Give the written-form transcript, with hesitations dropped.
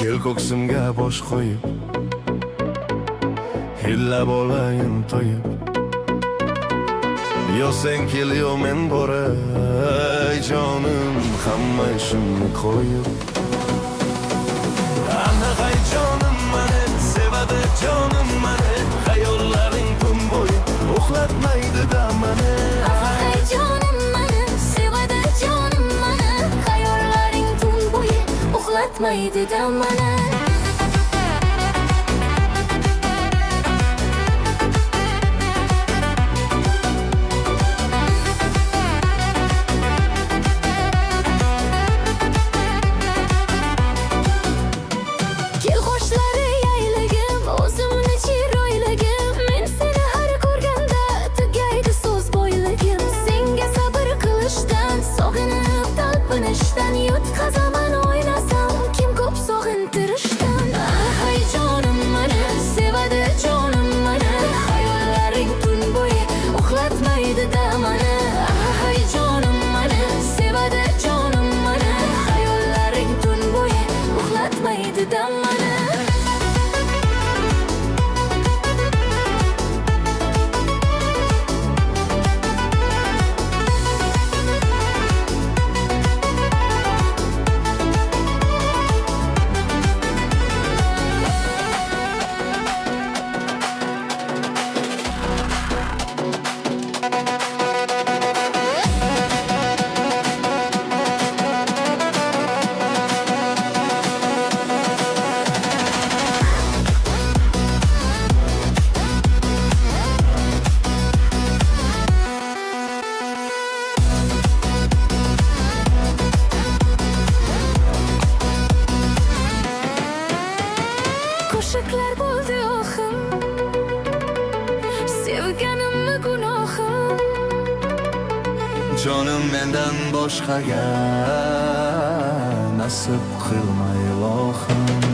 Kel ko'ksimga bosh qo'yib, hillab olayim to'yib. Yo sen kel, yo men boray jonim, hamma ishimni qo'yib. Ana hay jonim mani, sevadi jonim mani, xayollaring tun bo'yi uxlatmaydi-da mani. Hay jonim mani, sevadi jonim mani, xayollaring tun bo'yi uxlatmaydi-da mani. Yutqazaman o'ynasam, kim ko'p sog'intirishdan. Hay jonim mani, sevadi jonim mani, xayollaring tun bo'yi uxlatmaydi-da mani. Hay jonim mani, sevadi jonim mani, xayollaring tun bo'yi uxlatmaydi-da mani. Qo'shiqlar bo'ldi oxim, sevganimni gunohim. Jonim mendan boshqaga nasib qilma ilohim.